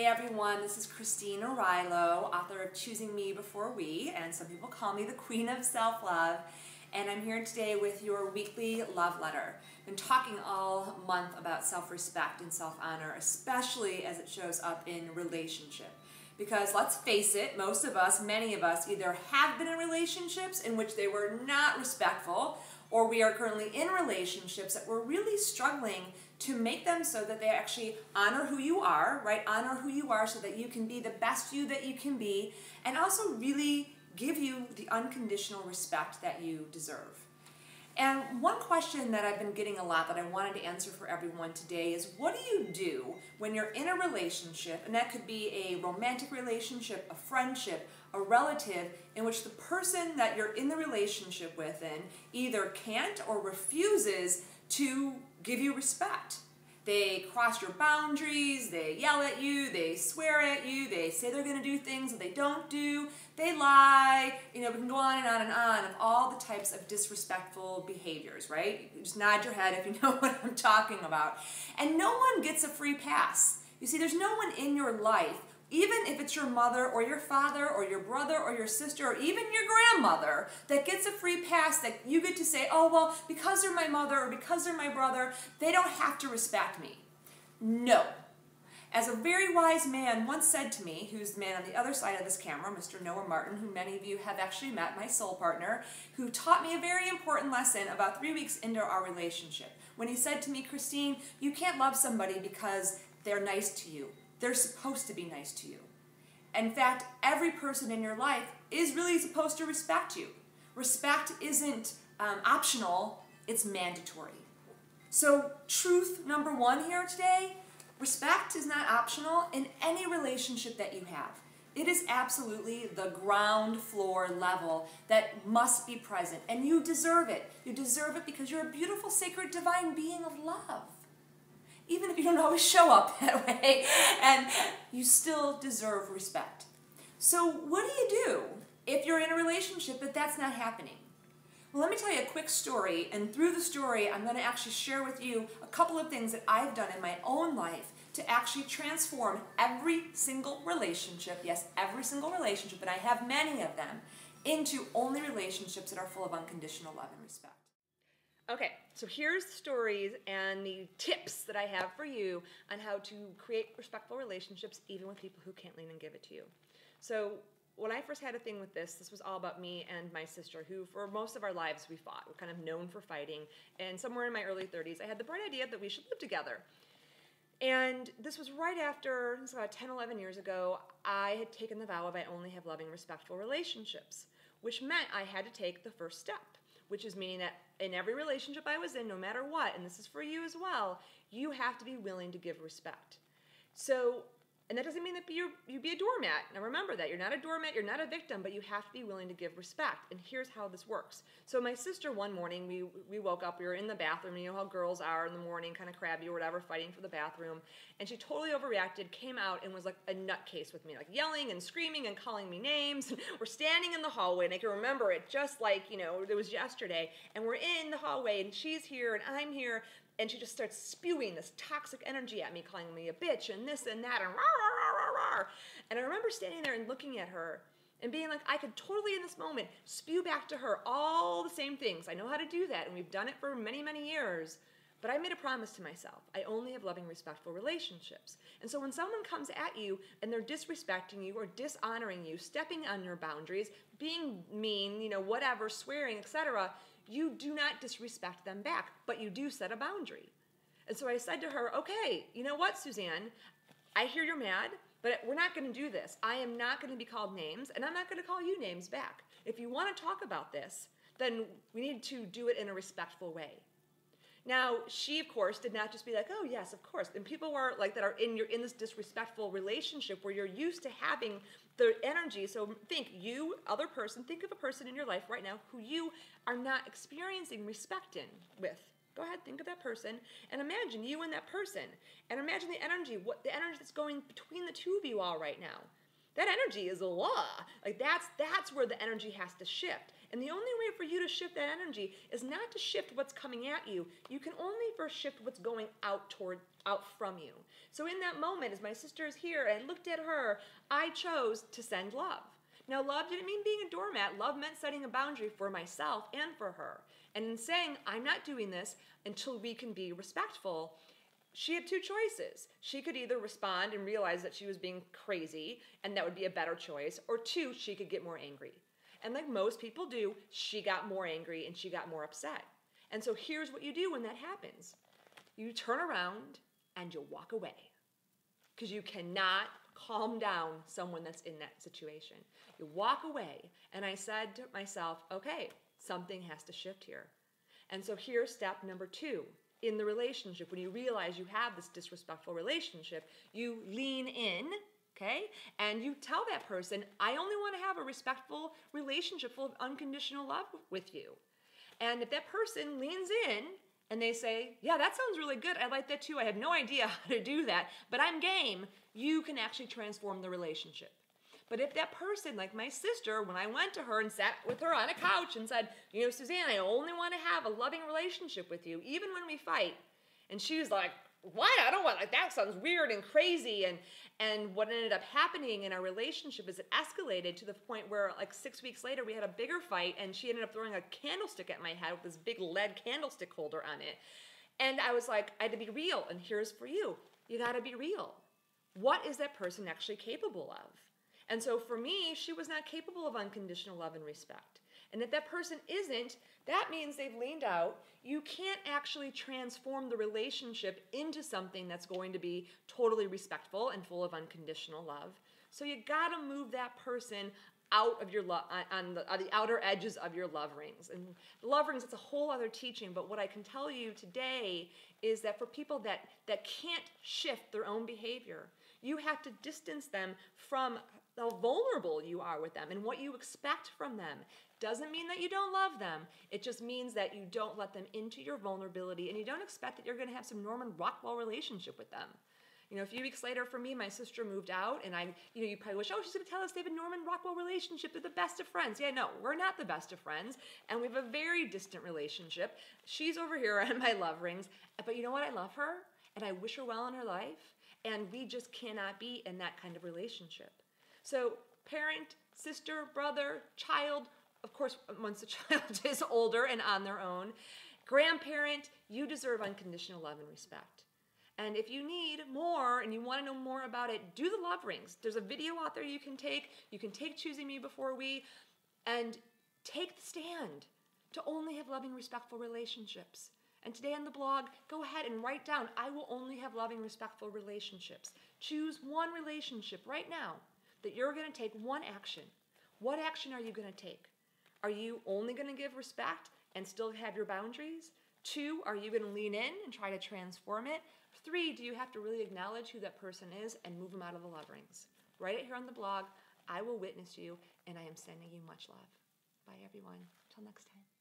everyone, this is Christine Arylo, author of Choosing Me Before We, and some people call me the Queen of Self-Love, and I'm here today with your weekly love letter. I've been talking all month about self-respect and self-honor, especially as it shows up in relationship. Because let's face it, most of us, many of us, either have been in relationships in which they were not respectful, or we are currently in relationships that we're really struggling to make them so that they actually honor who you are, right? Honor who you are so that you can be the best you that you can be, and also really give you the unconditional respect that you deserve. And one question that I've been getting a lot that I wanted to answer for everyone today is, what do you do when you're in a relationship, and that could be a romantic relationship, a friendship, a relative, in which the person that you're in the relationship with either can't or refuses to give you respect. They cross your boundaries, they yell at you, they swear at you, they say they're going to do things that they don't do, they lie, we can go on and on of all the types of disrespectful behaviors, right? You just nod your head if you know what I'm talking about. And no one gets a free pass. You see, there's no one in your life, even if it's your mother or your father or your brother or your sister or even your grandmother, that gets a free pass that you get to say, oh, well, because they're my mother or because they're my brother, they don't have to respect me. No. As a very wise man once said to me, who's the man on the other side of this camera, Mr. Noah Martin, who many of you have actually met, my soul partner, who taught me a very important lesson about 3 weeks into our relationship. When he said to me, Christine, you can't love somebody because they're nice to you. They're supposed to be nice to you. In fact, every person in your life is really supposed to respect you. Respect isn't optional, it's mandatory. So truth number one here today, respect is not optional in any relationship that you have. It is absolutely the ground floor level that must be present, and you deserve it. You deserve it because you're a beautiful, sacred, divine being of love. Even if you don't always show up that way, and you still deserve respect. So what do you do if you're in a relationship but that's not happening? Well, let me tell you a quick story, and through the story, I'm going to actually share with you a couple of things that I've done in my own life to actually transform every single relationship, yes, every single relationship, and I have many of them, into only relationships that are full of unconditional love and respect. Okay, so here's the stories and the tips that I have for you on how to create respectful relationships even with people who can't lean and give it to you. So when I first had a thing with this was all about me and my sister, who for most of our lives we fought. We're kind of known for fighting. And somewhere in my early 30s, I had the bright idea that we should live together. And this was right after, this was about 10, 11 years ago, I had taken the vow of I only have loving, respectful relationships, which meant I had to take the first step, which is meaning that in every relationship I was in, no matter what, and this is for you as well, you have to be willing to give respect. So, and that doesn't mean that you be a doormat. Now remember that. You're not a doormat, you're not a victim, but you have to be willing to give respect. And here's how this works. So my sister, one morning, we woke up, we were in the bathroom, you know how girls are in the morning, kind of crabby or whatever, fighting for the bathroom, and she totally overreacted, came out and was like a nutcase with me, like yelling and screaming and calling me names. And we're standing in the hallway, and I can remember it just like, it was yesterday, and we're in the hallway, and she's here, and I'm here, and she just starts spewing this toxic energy at me, calling me a bitch, and this and that, and rah, rah, rah, rah, rah. And I remember standing there and looking at her and being like, I could totally in this moment spew back to her all the same things. I know how to do that, and we've done it for many, many years. But I made a promise to myself. I only have loving, respectful relationships. And so when someone comes at you and they're disrespecting you or dishonoring you, stepping on your boundaries, being mean, whatever, swearing, etc., you do not disrespect them back, but you do set a boundary. And so I said to her, okay, you know what, Suzanne? I hear you're mad, but we're not going to do this. I am not going to be called names, and I'm not going to call you names back. If you want to talk about this, then we need to do it in a respectful way. Now, she, of course, did not just be like, oh, yes, of course. And people are like that you're in this disrespectful relationship where you're used to having the energy. So think, other person, think of a person in your life right now who you are not experiencing respect with. Go ahead, think of that person, and imagine you and that person. And imagine the energy that's going between the two of you all right now. That energy is a law. Like that's where the energy has to shift. And the only way for you to shift that energy is not to shift what's coming at you. You can only first shift what's going out from you. So in that moment, as my sister is here, and I looked at her, I chose to send love. Now, love didn't mean being a doormat. Love meant setting a boundary for myself and for her. And in saying, I'm not doing this until we can be respectful, she had two choices. She could either respond and realize that she was being crazy, and that would be a better choice, or two, she could get more angry. And like most people do, she got more angry and she got more upset. And so here's what you do when that happens. You turn around and you walk away, because you cannot calm down someone that's in that situation. You walk away, and I said to myself, okay, something has to shift here. And so here's step number 2. In the relationship, when you realize you have this disrespectful relationship, you lean in, okay? And you tell that person, I only want to have a respectful relationship full of unconditional love with you. And if that person leans in and they say, yeah, that sounds really good, I like that too, I have no idea how to do that, but I'm game, you can actually transform the relationship. But if that person, like my sister, when I went to her and sat with her on a couch and said, you know, Suzanne, I only want to have a loving relationship with you, even when we fight. And she was like, what? I don't want, like, that sounds weird and crazy. And what ended up happening in our relationship is it escalated to the point where, like, 6 weeks later, we had a bigger fight, and she ended up throwing a candlestick at my head with this big lead candlestick holder on it. And I was like, I had to be real, and here's for you. You got to be real. What is that person actually capable of? And so for me, she was not capable of unconditional love and respect. And if that person isn't, that means they've leaned out. You can't actually transform the relationship into something that's going to be totally respectful and full of unconditional love. So you gotta move that person out of your on the outer edges of your love rings. And the love rings, it's a whole other teaching, but what I can tell you today is that for people that can't shift their own behavior, you have to distance them from how vulnerable you are with them and what you expect from them. Doesn't mean that you don't love them. It just means that you don't let them into your vulnerability, and you don't expect that you're going to have some Norman Rockwell relationship with them. You know, a few weeks later for me, my sister moved out, and you probably wish, oh, she's going to tell us they have a Norman Rockwell relationship. They're the best of friends. Yeah, no, we're not the best of friends, and we have a very distant relationship. She's over here on my love rings, but you know what? I love her, and I wish her well in her life, and we just cannot be in that kind of relationship. So parent, sister, brother, child, of course, once the child is older and on their own, grandparent, you deserve unconditional love and respect. And if you need more and you want to know more about it, do the love rings. There's a video out there you can take. You can take Choosing Me Before We, and take the stand to only have loving, respectful relationships. And today on the blog, go ahead and write down, I will only have loving, respectful relationships. Choose one relationship right now that you're going to take one action. What action are you going to take? Are you only going to give respect and still have your boundaries? 2, are you going to lean in and try to transform it? 3, do you have to really acknowledge who that person is and move them out of the love rings? Write it here on the blog. I will witness you, and I am sending you much love. Bye, everyone. Till next time.